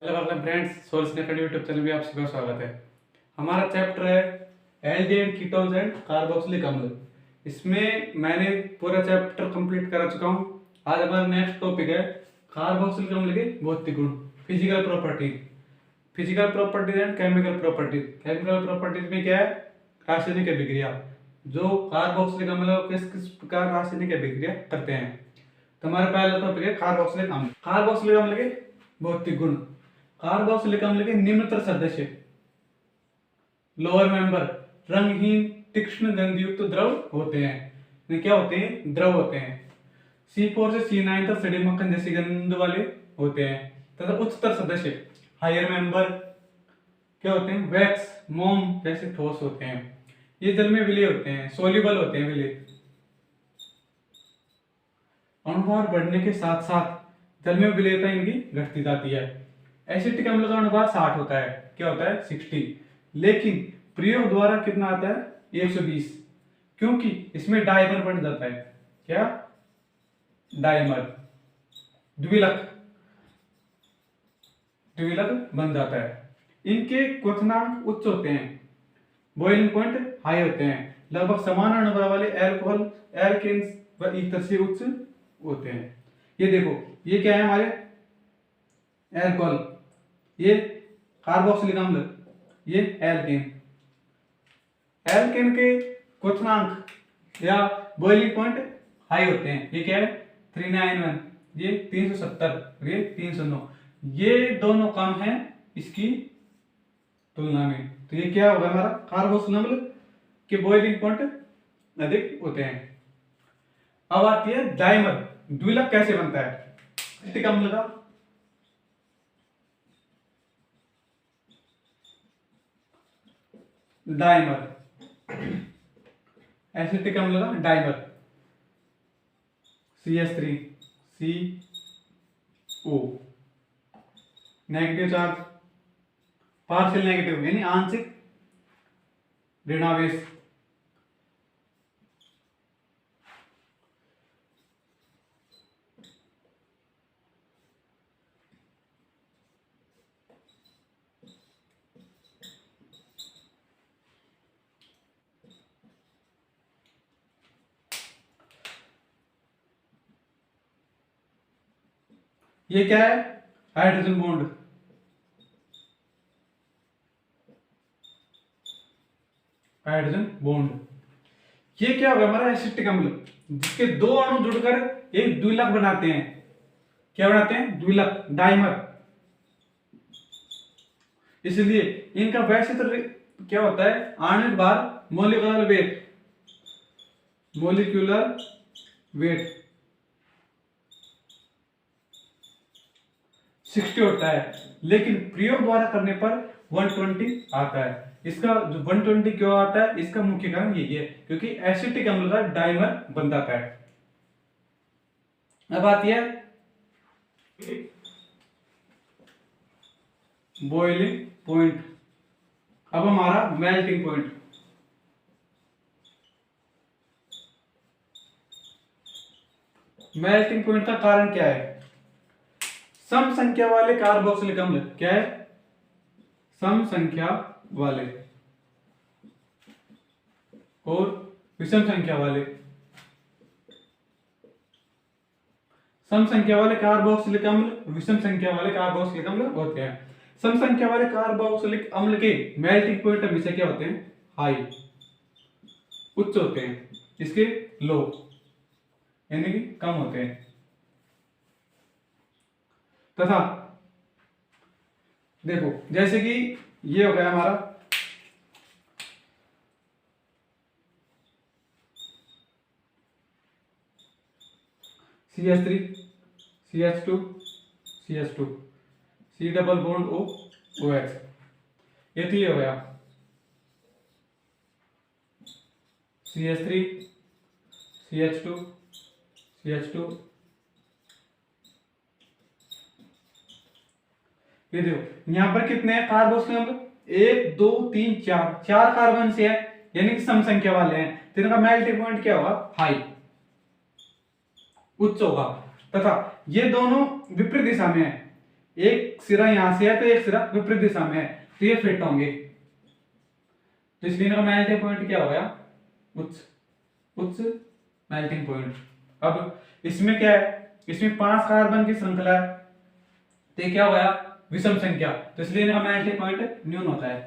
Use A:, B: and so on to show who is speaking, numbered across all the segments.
A: Hello friends, souls naked YouTube channel में आप सभी का स्वागत है। हमारा चैप्टर है एल्डिहाइड कीटोन्स एंड कार्बोक्सिलिक अम्ल। इसमें मैंने पूरा चैप्टर कंप्लीट कर चुका हूँ। आज हमारा नेक्स्ट टॉपिक है कार्बोक्सिलिक अम्ल के भौतिक गुण, physical properties. Physical properties and chemical properties. Chemical properties में क्या है? रासायनिक अभिक्रिया। जो कार्बोक्सिलिक अम्ल किस किस प्रकार रासायनिक अभिक्रिया करते हैं। तो हमारा पहला टॉपिक है कार्बोक्सिलिक अम्ल। कार्बोक्सिलिक अम्ल के भौतिक गुण। कार्बोक्सिलिक अम्ल के निम्नतर सदस्य: लोअर मेंबर रंगहीन तीक्ष्ण गंधयुक्त द्रव होते हैं। ये क्या होते हैं? द्रव होते हैं। C4 से C9 तक सड़े मक्खन जैसी गंध वाले होते हैं। तथा उच्चतर सदस्य हायर मेंबर क्या होते हैं? वैक्स मोम जैसे ठोस होते हैं। ये जल में विलय होते हैं, सोल्यूबल होते हैं विलय। अणुभार बढ़ने के साथ साथ जल में विलयता इनकी घटती जाती है। एसिटिक अम्ल का अनुपात 60 होता है। क्या होता है? 60। लेकिन प्रयोग द्वारा कितना आता है? 120, क्योंकि इसमें डाइमर बन जाता है। क्या? डाइमर, द्विलक बन जाता है। इनके क्वथनांक उच्च होते हैं, बॉइलिंग पॉइंट हाई होते हैं। लगभग समान अणुबल वाले एल्कोहल एल्केन्स व ईथर से उच्च होते हैं। ये देखो, ये क्या है हमारे? एल्कोहल, ये कार्बोक्सिलिक अम्ल, ये एल्केन। एल्केन के क्वथनांक या बॉइलिंग पॉइंट हाई होते हैं। ये क्या है? 391, ये 370, ये 309। ये दोनों कम हैं इसकी तुलना में। तो ये क्या होगा हमारा? कार्बोक्सिलिक अम्ल के बॉइलिंग पॉइंट अधिक होते हैं। अब आती है डाइमर। द्विलक कैसे बनता है एसिटिक अम्ल का? डाइमर, एसिटिक अम्ल का dimer CH3CO, negative charge, partial negative यानी आंशिक ऋणावेश। ये क्या है? Hydrogen bond. हाइड्रोजन बॉन्ड, ये क्या होगा हमारा? एसिटिक अम्ल, जिसके दो अणु जुड़कर एक द्विलक बनाते हैं। क्या बनाते हैं? द्विलक, डाइमर। इसलिए इनका वैसे तो क्या होता है? आणविक भार मोलिकुलर वेट 60 होता है, लेकिन प्रयोग द्वारा करने पर 120 आता है। इसका जो 120 क्यों आता है? इसका मुख्य कारण यही है क्योंकि एसिटिक अम्ल का डाइमर बन जाता है। अब आती है बॉइलिंग पॉइंट। अब हमारा मेल्टिंग पॉइंट। मेल्टिंग पॉइंट का कारण क्या है? सम संख्या वाले कार्बोक्सिलिक अम्ल। क्या है? सम संख्या वाले और विषम संख्या वाले। सम संख्या वाले कार्बोक्सिलिक अम्ल, विषम संख्या वाले कार्बोक्सिलिक अम्ल होते हैं। सम संख्या वाले कार्बोक्सिलिक अम्ल के मेल्टिंग पॉइंट हमेशा क्या होते हैं? हाई, उच्च होते हैं। इसके लो यानी कि कम होते हैं। तथा देखो, जैसे कि ये हो गया हमारा CH3 CH2 CH2 C double bond OH। ये तो ये हो गया CH3 CH2 CH2। ये देखो, यहां पर कितने हैं कार्बोक्सिलिक अम्ल? 1 2 3 4, 4 कार्बन से है, यानी कि सम संख्या वाले हैं। तो इनका मेल्टिंग पॉइंट क्या होगा? हाई, उच्च होगा। तथा ये दोनों विपरीत दिशा में है। एक सिरा यहां से है तो एक सिरा विपरीत दिशा में है, तो ये फिट होंगे। तो इसलिए इनका मेल्टिंग पॉइंट क्या हो गया? उच्च उच्च मेल्टिंग पॉइंट। अब इसमें क्या है, इसमें 5 कार्बन की श्रृंखला है, तो ये क्या हो गया? विषम संख्या, तो इसलिए इनका मेल्टिंग पॉइंट न्यून होता है।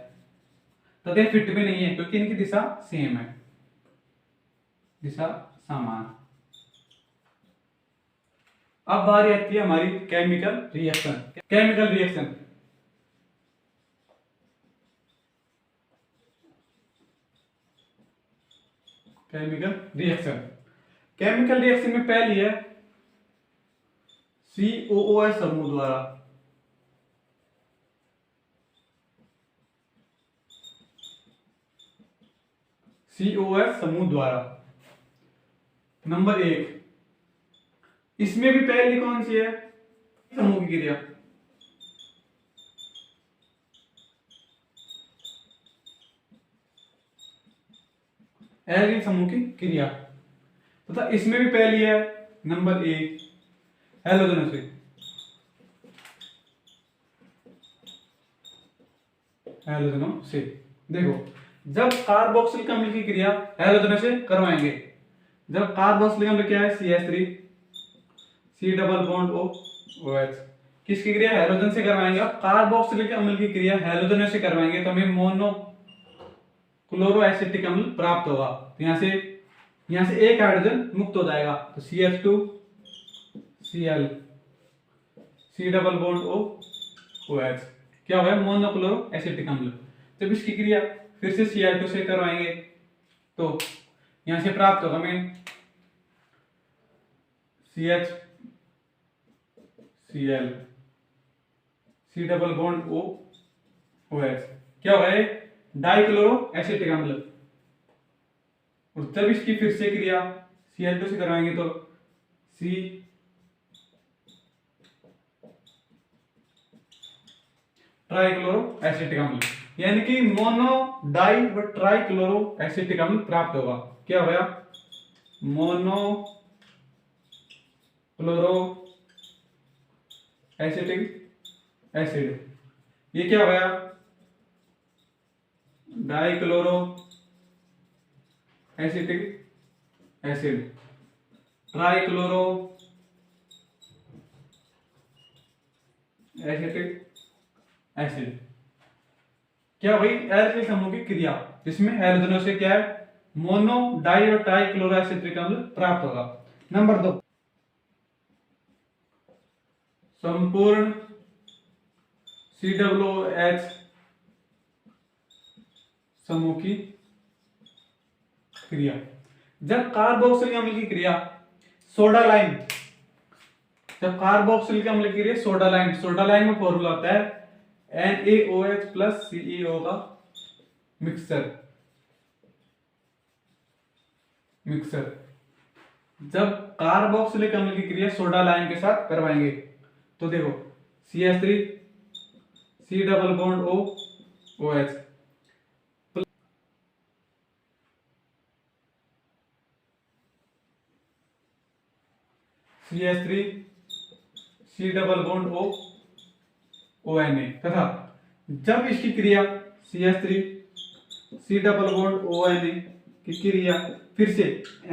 A: तो ये फिट भी नहीं है क्योंकि इनकी दिशा सेम है, दिशा समान। अब बारी आती है हमारी chemical reaction. Chemical reaction, chemical reaction, chemical reaction में पहली है COOH समूह द्वारा, COH समूह द्वारा। नंबर 1, इसमें भी पहली कौन सी है? समूह की क्रिया, एल्कीन समूह की क्रिया, तथा इसमें भी पहली है नंबर 1 हेलोजनस, हेलोजनों से। देखो, जब कार्बोक्सिलिक अम्ल की क्रिया हेलोजनों से करवाएंगे, जब कार्बोक्सिलिक अम्ल क्या है? CH3 C double bond O OH, किसकी क्रिया? हेलोजन से करवाएंगे। अब कार्बोक्सिलिक अम्ल की क्रिया हेलोजन से करवाएंगे तो हमें मोनो क्लोरोएसिटिक अम्ल प्राप्त होगा। तो यहां से एक हाइड्रोजन मुक्त हो जाएगा, तो CH2 Cl C double bond O OH क्या होगा? मोनोक्लोरो एसिटिक अम्ल। जब इसकी क्रिया फिर से Cl2 से करवाएंगे तो यहां से प्राप्त होगा हमें CH Cl C double bond O OH क्या होगा? ये डाइक्लोरो एसिटिक अम्ल। और जब इसकी फिर से क्रिया Cl2 से करवाएंगे तो C ट्राइक्लोरो एसिटिक अम्ल, यानी कि मोनो डाई व ट्राइक्लोरो एसिटिक अम्ल प्राप्त होगा। क्या हो गया? Mono chloro acetic acid. ये क्या हो गया? Dichloro acetic acid, trichloro acetic acid. क्या हुई? एल्किल समूह की क्रिया जिसमें हेलोजनों से क्या है? मोनो डाई और ट्राई क्लोरो एसिटिक अम्ल प्राप्त होगा। नंबर 2, संपूर्ण COOH समूह की क्रिया। जब कार्बोक्सिलिक अम्ल की क्रिया सोडा लाइम, जब कार्बोक्सिलिक अम्ल की क्रिया सोडा लाइम में फॉर्मूला होता है NaOH प्लस CEO का मिक्सचर। जब कार्बोक्सिलिक अम्ल की क्रिया सोडा लाइम के साथ करवाएंगे तो देखो CH3 C double bond O OH CH3 C double bond O ONA, तथा जब इसकी क्रिया CH3 C double bond ONA की क्रिया फिर से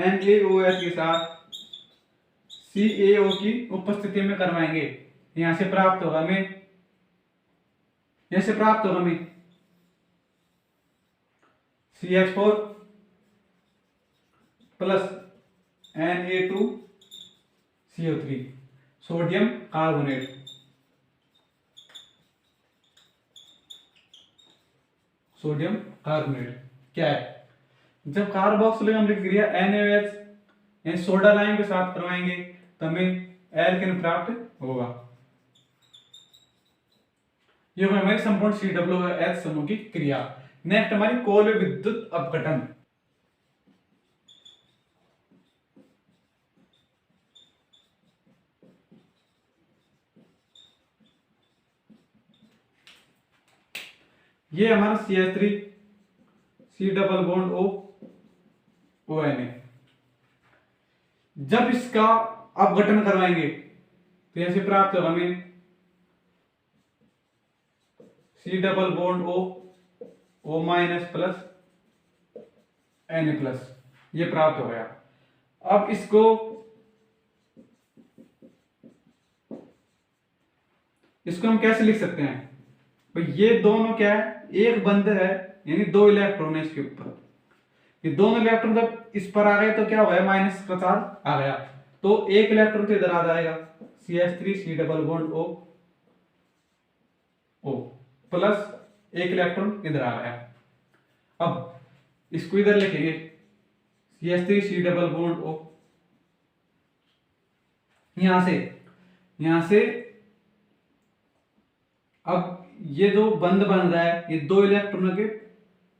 A: NaOH के साथ CaO की उपस्थिति में करवाएंगे, यहां से प्राप्त होगा हमें CH4 plus Na2CO3 sodium carbonate. Sodium carbonate क्या है? जब कार्बोक्सिलिक अम्ल की क्रिया NaOH यानी सोडा लाइम के साथ करवाएंगे तो हमें एल्केन प्राप्त होगा। ये हमारी संपूर्ण COOH समूह की क्रिया। नेक्स्ट हमारी कोल विद्युत अपघटन। ये हमारा CH3 C double bond O ONA, जब इसका अपघटन करवाएंगे तो ऐसे प्राप्त होगा हमें C double bond O, O minus plus Na plus, ये प्राप्त हो गया। अब इसको हम कैसे लिख सकते हैं? तो ये दोनों क्या है, एक बंद है, यानी 2 इलेक्ट्रॉन है इसके ऊपर। ये दोनों इलेक्ट्रॉन जब इस पर आ गए तो क्या हुआ, माइनस का चार्ज आ गया, तो एक इलेक्ट्रॉन तो इधर आ जाएगा, CH3 C double bond O, O plus एक इलेक्ट्रॉन इधर आ गया। अब इसको इधर लिखेंगे, CH3 सी डबल बॉन्ड ओ, यहां से अब ये जो बंद बन रहा है, ये 2 इलेक्ट्रॉनों के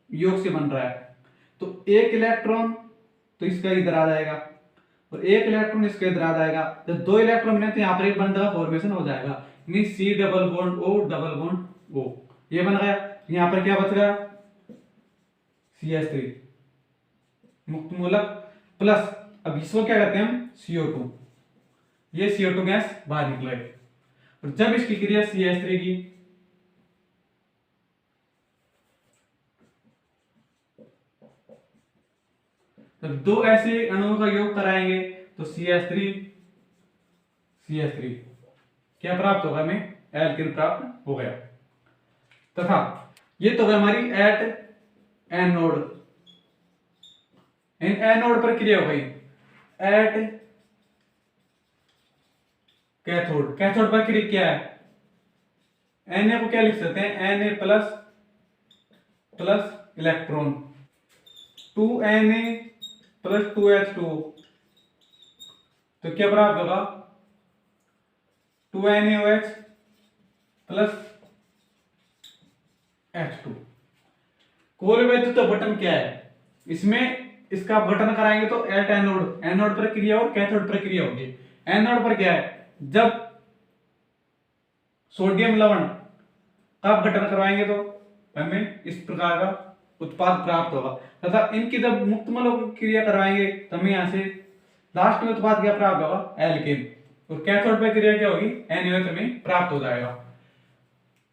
A: योग से बन रहा है, तो एक इलेक्ट्रॉन तो इसका इधर आ जाएगा और एक इलेक्ट्रॉन इसका इधर आ जाएगा। तो 2 इलेक्ट्रॉन मिले तो यहाँ पर एक बंद का फॉर्मेशन हो जाएगा, यानी C double bond O double bond O, ये बन गया। यहाँ पर क्या बच गया, CH3 मुक्त मूलक प्लस, अब इसको क्या कहते हैं हम, CO2, ये CO2 गैस बाहर निकले। और जब इसकी क्रिया CH3 की, जब 2 ऐसे अणुओं का योग कराएंगे तो CH3 CH3 क्या प्राप्त होगा, हमें एल्केन प्राप्त हो गया। तथा ये तो हमारी at anode, anode पर क्रिया हो गई। एट कैथोड, कैथोड पर क्रिया क्या है, Na को क्या लिख सकते हैं, Na plus plus electron, 2Na plus 2H2, तो क्या प्राप्त होगा, 2NaOH प्लस H2। कोर वैद्युत तो बटन क्या है, इसमें इसका बटन कराएंगे तो एट एनोड, एनोड पर क्रिया और कैथोड पर क्रिया होगी। एनोड पर क्या है, जब सोडियम लवण का गठन करवाएंगे तो हमें इस प्रकार का उत्पाद प्राप्त होगा, तथा इनकी जब मुक्त मलों की क्रिया करवाएंगे तो हमें यहाँ से लास्ट में उत्पाद क्या प्राप्त होगा, एल्केन। और कैथोड पर क्रिया क्या होगी, NaOH हमें प्राप्त हो जाएगा।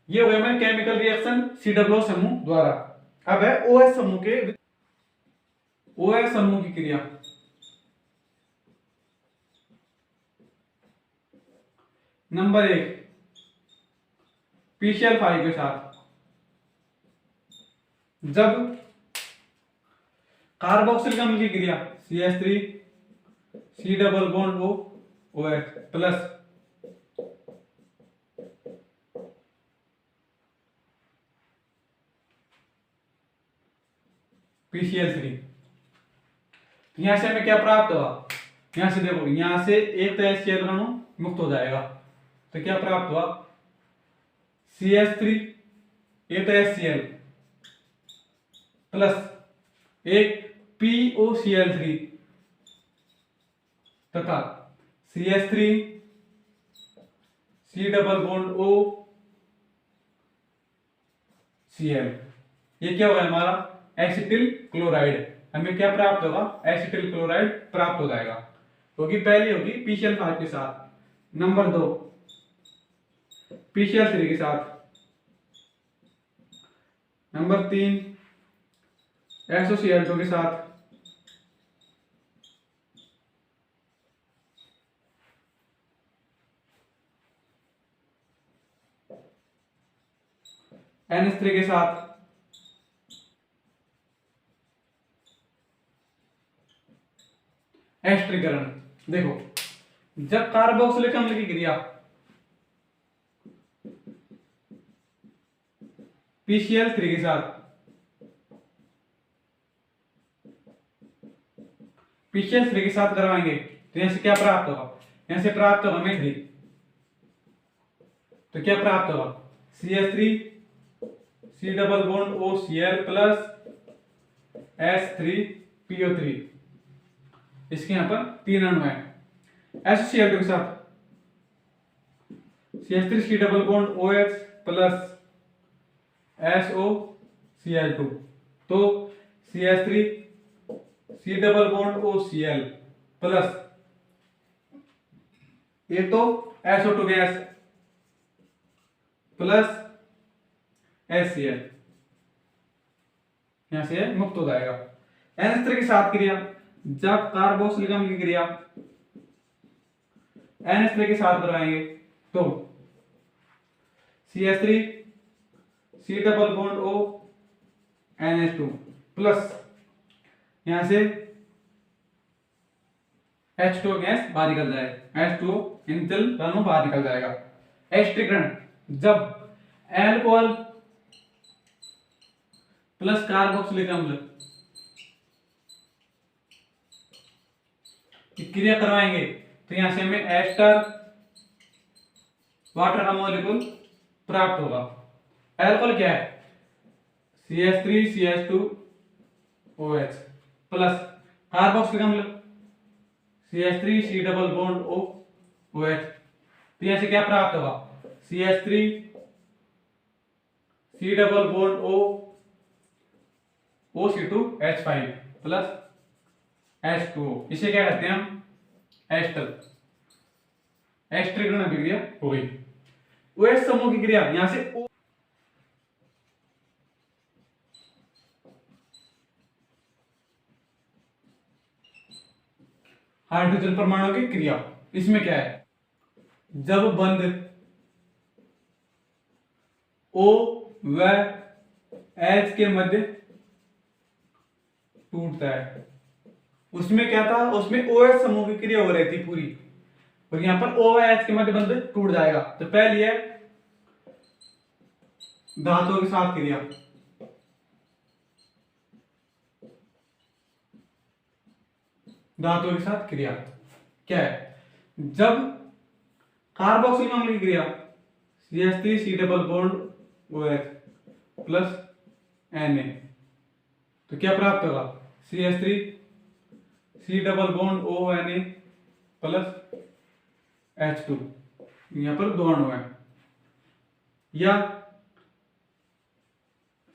A: ये हो गया हमारे केमिकल रिएक्शन COO समूह द्वारा। अब है OH समूह के, OH समूह की क्रिया। नंबर 1 PCl5 के साथ जब कार्बोक्सिलिक अम्ल की क्रिया CH3 C double bond O OH plus PCl3, यहां से हमें क्या प्राप्त होगा, यहां से देखो, यहां से एक तो HCl अणु मुक्त हो जाएगा, तो क्या प्राप्त हुआ, CH3 एक तो HCl प्लस एक POCl3 तथा CH3 C double bond O Cl, ये क्या हुआ हमारा, एसिटिल क्लोराइड। हमें क्या प्राप्त होगा, एसिटिल क्लोराइड प्राप्त हो जाएगा, क्योंकि पहली होगी PCl5 के साथ। नंबर 2 PCl3 के साथ। नंबर 3 SOCl2 के साथ। NH3 के साथ। एस्ट्रीकरण, देखो जब कार्बोक्सिलिक अम्ल की क्रिया PCl3 के साथ PCl3 के साथ करवाएंगे तो यहां से क्या प्राप्त होगा, यहां से प्राप्त होगा में 3, तो क्या प्राप्त होगा, CH3 C double bond OCl plus H3PO3, इसके यहां पर 3 अणु है। SOCl2 के साथ CH3 C double bond OH plus SOCl2, तो CH3 C double bond OCl plus ये तो SO2 गैस प्लस HCl, यहां से मुक्त हो जाएगा। NH3 के साथ क्रिया, जब कार्बोक्सिलिक अम्ल की क्रिया NH3 के साथ करवाएंगे तो CH3 C double bond O NH2 plus यहां से H2O गैस बाहर निकल जाएगा, H2O इंतल दोनों बाहर निकल जाएगा। एस्ट्रिकरण, जब एल्कोहल प्लस कार्बोक्सिलिक अम्ल की क्रिया करवाएंगे तो यहां से हमें एस्टर वाटर का मॉलिक्यूल प्राप्त होगा। एल्कोहल क्या है? CH3 CH2 OH plus carboxylic अम्ल CH3 C double bond O OH, तो यहां से क्या प्राप्त होगा? CH3 C double bond O OC2H5 plus H2O, इसे क्या कहते हैं हम? एस्टर, एस्ट्रिकरण अभिक्रिया हो गई। OH समूह की क्रिया, यहां से हाइड्रोजन परमाणु की क्रिया, इसमें क्या है? जब बंध O व H के मध्य टूटता है, उसमें क्या था? उसमें OH समूह की क्रिया हो रही थी पूरी, और यहां पर O व H के मध्य बंध टूट जाएगा। तो पहली है धातुओं के साथ क्रिया, धातुओं के साथ क्रिया क्या है? जब कार्बोक्सिलिक अम्ल की क्रिया CH3 C double bond OH plus Na, तो क्या प्राप्त होगा? CH3 C double bond ONA plus H2, यहां पर दो अणु है, या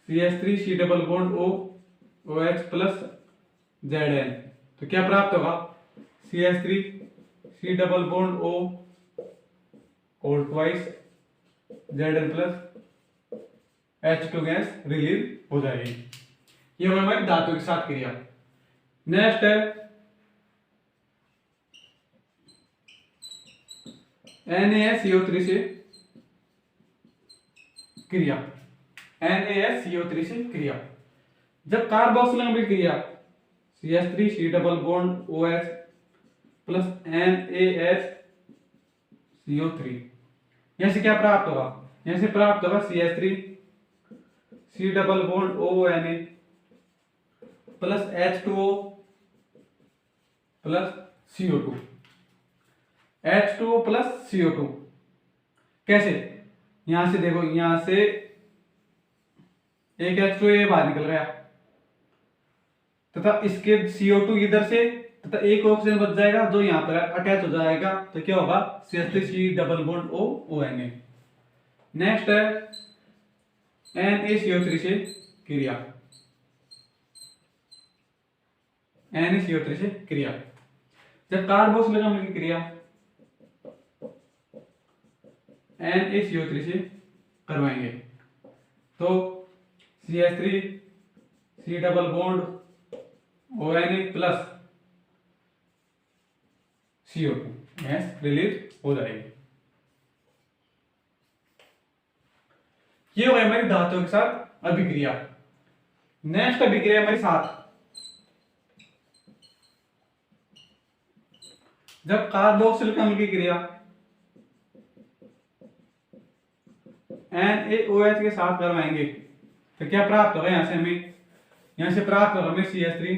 A: CH3 C double bond OH plus Zn, तो क्या प्राप्त होगा? CH3 C double bond O और twice Zn plus H2 gas release हो जाएगी। ये हो हमारी धातु के साथ क्रिया। नेक्स्ट है NaSCO3 से क्रिया, NaSCO3 से क्रिया, जब कार्बोक्सिलिक अम्ल की क्रिया CH3 C double bond OH plus NaSCO3, यहां से क्या प्राप्त होगा? यहां से प्राप्त होगा CH3 C double bond ONA plus H2O plus CO2, H2O plus CO2 कैसे? यहां से देखो, यहां से एक H2O बाहर निकल गया तथा इसके CO2 इधर से, तथा एक ऑक्सीजन बच जाएगा जो यहां पर अटैच हो जाएगा, तो क्या होगा? CH3 C double bond O ONA। Next है NaCO3 से क्रिया, NaCO3 से क्रिया, जब कार्बोक्सिलिक अम्ल की क्रिया NaCO3 से करवाएंगे तो CH3 C double bond ONA plus CO2 gas release हो जाएगी। ये हो गई हमारी धातुओं के साथ अभिक्रिया। नेक्स्ट अभिक्रिया हमारे साथ, जब कार्बोक्सिलिक अम्ल की क्रिया NaOH के साथ करवाएंगे तो क्या प्राप्त होगा? यहां से प्राप्त होगा हमें CH3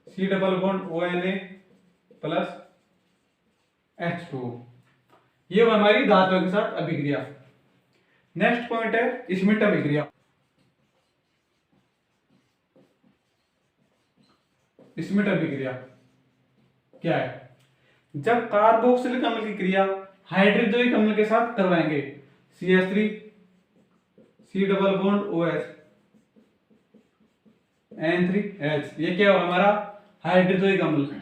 A: C double bond ONA plus H2O। ये वो हमारी धातुओं के साथ अभिक्रिया। नेक्स्ट पॉइंट है स्मिट अभिक्रिया। स्मिट अभिक्रिया क्या है? जब कार्बोक्सिलिक अम्ल की क्रिया हाइड्रोजोइक अम्ल के साथ करवाएंगे CH3 C double bond OH N3H, ये क्या होगा? हमारा हाइड्रोजोइक अम्ल,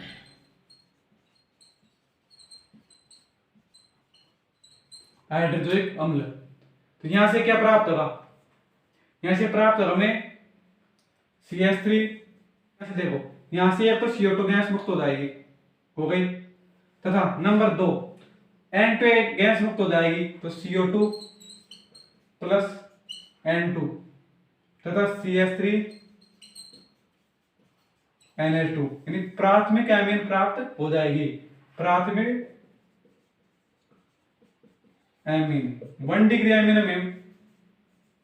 A: हाइड्रोजोइक अम्ल, तो यहां से क्या प्राप्त होगा? यहाँ से प्राप्त होगा हमें CH3। ऐसे देखो यहाँ से एक तो CO2 गैस मुक्त हो जाएगी, हो गई, तथा नंबर 2 N2 गैस मुक्त हो जाएगी, तो CO2 प्लस N2 तथा CH3 NH2, यानी प्राथमिक एमीन प्राप्त हो जाएगी। प्राथमिक एमीन 1 डिग्री एमीन में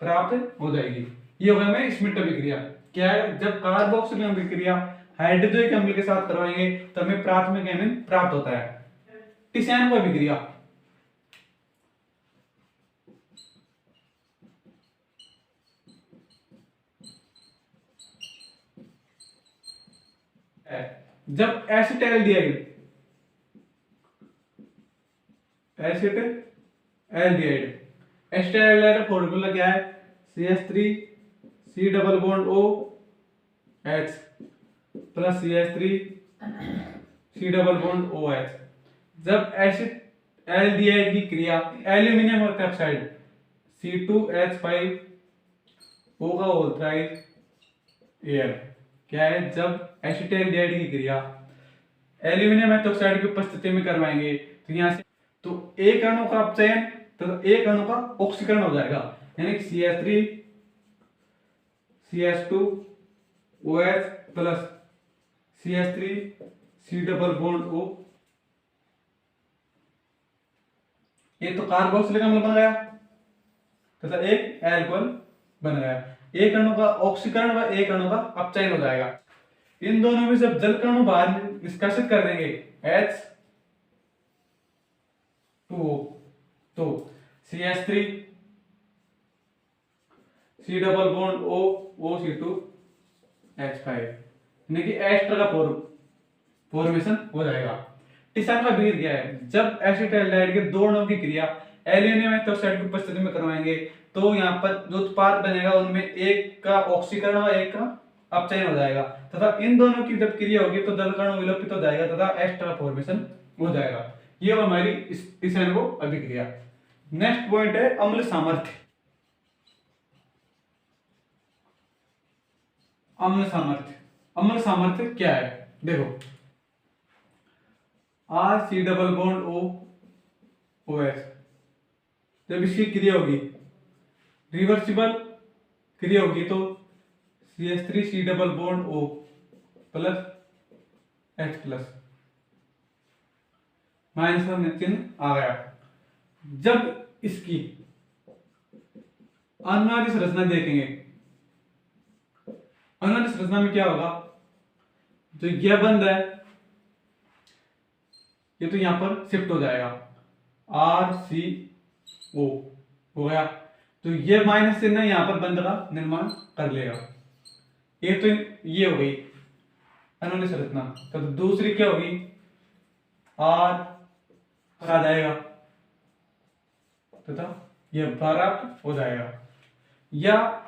A: प्राप्त हो जाएगी। ये होगा हमें स्मिट अभिक्रिया। क्या है, जब कार्बोक्सिलिक अभिक्रिया हाइड्रोजनिक अम्ल के साथ करवाएंगे तो हमें प्राथमिक एमीन प्राप्त होता है। टिसैनो अभिक्रिया, जब एसिटाल्डिहाइड एसिटाल्डिहाइड का फॉर्मूला क्या है, CH3 C double bond O H plus CH3 C double bond OH। जब एसिटाल्डिहाइड की क्रिया एल्यूमिनियम ऑक्साइड C2H5O का होता है एयर। क्या है, जब एसिटाल्डिहाइड की क्रिया एल्यूमिनियम हाइड्रोक्साइड की उपस्थिति में करवाएंगे तो यहाँ से तो एक अणु का अपचयन तो एक अणु का ऑक्सीकरण हो जाएगा, यानी CH3 CH2 OH plus CH3 C double bond O। ये तो कार्बोक्सिलिक अम्ल बन गया तथा एक एल्कोहल बन गया। एक अणु का ऑक्सीकरण व एक अणु का अपचयन हो जाएगा। इन दोनों में जब जल कणु बाहर निष्कासित कर देंगे H2O, तो CH3 C double bond O OC2H5, यानी कि एस्टर का फॉर्मेशन हो जाएगा। टिसान का बीज क्या है, जब एसिटाल्डिहाइड के दो अणुओं की क्रिया एल्यूमिनियम हाइड्रोक्साइड की उपस्थिति में करवाएंगे तो यहाँ पर जो उत्पाद बनेगा उनमें एक का ऑक्सीकरण और एक का अपचयन हो जाएगा तथा इन दोनों की जब क्रिया होगी तो जल कण विलोपित हो जाएगा तथा एस्टर फॉर्मेशन हो जाएगा। ये हमारी टिसैनो अभिक्रिया। नेक्स्ट पॉइंट है अम्ल सामर्थ्य। अम्ल सामर्थ्य क्या है, देखो R C double bond O OH, जब इसकी क्रिया होगी रिवर्सिबल क्रिया होगी तो CH3 C double bond O plus H plus, minus का चिन्ह आ गया। जब इसकी अनुनादी संरचना देखेंगे, अनुनादी संरचना में क्या होगा, जो यह बंद है ये तो यहां पर शिफ्ट हो जाएगा, RCO हो गया, तो ये माइनस चिन्ह यहां पर बंद का निर्माण कर लेगा। एक तो ये हो गई अनुनादी संरचना, तो दूसरी क्या होगी, R आ जाएगा तथा यह प्राप्त हो जाएगा। या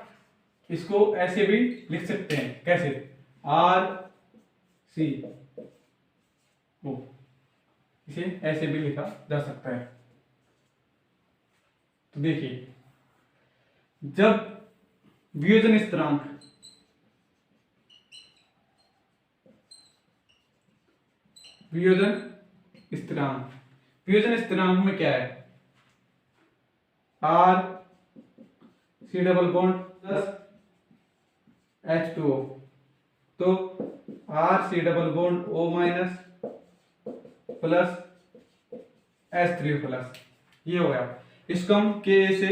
A: इसको ऐसे भी लिख सकते हैं, कैसे, RCO, इसे ऐसे भी लिखा जा सकता है। तो देखिए, जब वियोजन स्थिरांक वियोजन स्थिरांक में क्या है, R C double bond plus H2O, तो R C double bond O minus plus H3 plus, ये हो गया। इसको हम Ka से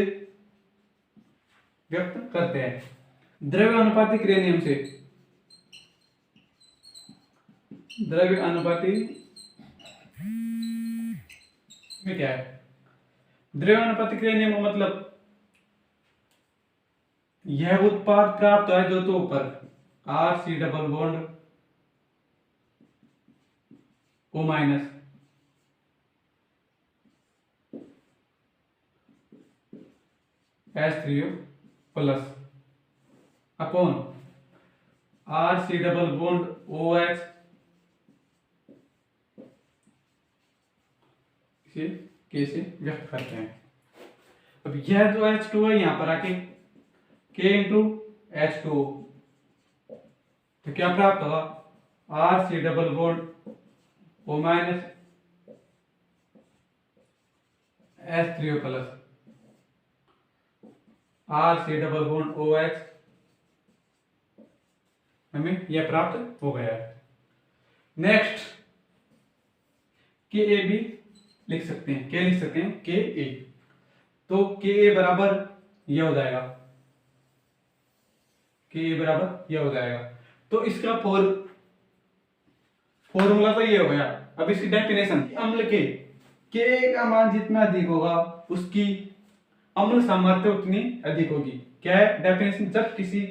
A: व्यक्त करते हैं। द्रव्य अनुपाती क्रिया नियम से, द्रव्य अनुपाती में क्या है, द्रव्य अनुपाती क्रिया नियम का मतलब यह उत्पाद प्राप्त है जो तो ऊपर R C double bond O minus H3O plus upon R C double bond OH, इसे कैसे व्यक्त करते हैं। अब यह जो H2 है यहां पर आके K इंटू H2O। तो क्या प्राप्त होगा, RC double bond O minus H3O plus RC double bond OH, हमें यह प्राप्त हो गया है। नेक्स्ट के ए भी लिख सकते हैं, क्या लिख सकते हैं, के ए। तो के ए बराबर यह हो जाएगा, के ए बराबर यह हो जाएगा। तो इसका फॉर्मूला तो ये हो गया। अब इसकी डेफिनेशन, अम्ल के का मान जितना अधिक होगा उसकी अम्ल सामर्थ्य उतनी अधिक होगी। क्या है डेफिनेशन, जब किसी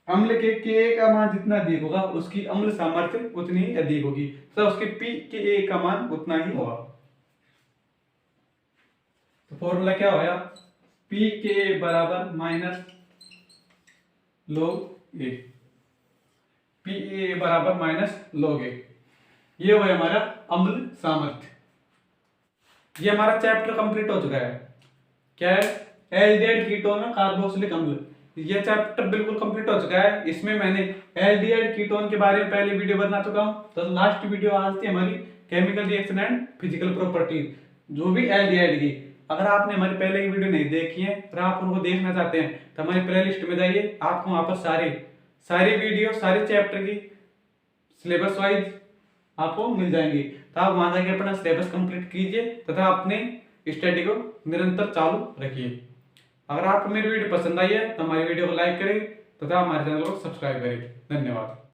A: अम्ल के का मान जितना अधिक होगा उसकी अम्ल सामर्थ्य उतनी ही अधिक होगी, तो उसके पी के ए का मान उतना ही होगा। तो फॉर्मूला क्या होगा, पी के ए बराबर minus log A, P A बराबर माइनस log ए। ये हो हमारा अम्ल सामर्थ्य। ये हमारा चैप्टर कंप्लीट हो चुका है। क्या है, एल्डिहाइड कीटोन और कार्बोक्सिलिक अम्ल। ये चैप्टर बिल्कुल कंप्लीट हो चुका है। इसमें मैंने एल्डिहाइड कीटोन के बारे में पहले वीडियो बना चुका हूं। तो लास्ट वीडियो आज थी हमारी chemical reaction and physical properties, जो भी एल्डिहाइड की। अगर आपने हमारी पहले की वीडियो नहीं देखी है और आप उनको देखना चाहते हैं तो हमारी प्ले लिस्ट में जाइए, आपको वहां पर सारी वीडियो सारे चैप्टर की सिलेबस वाइज आपको मिल जाएंगी। तो आप वहां जाके अपना सिलेबस कंप्लीट कीजिए तथा अपने स्टडी को निरंतर चालू रखिए। अगर आपको मेरी वीडियो पसंद आई है तो हमारी वीडियो को लाइक करें तथा हमारे चैनल को सब्सक्राइब करें। धन्यवाद।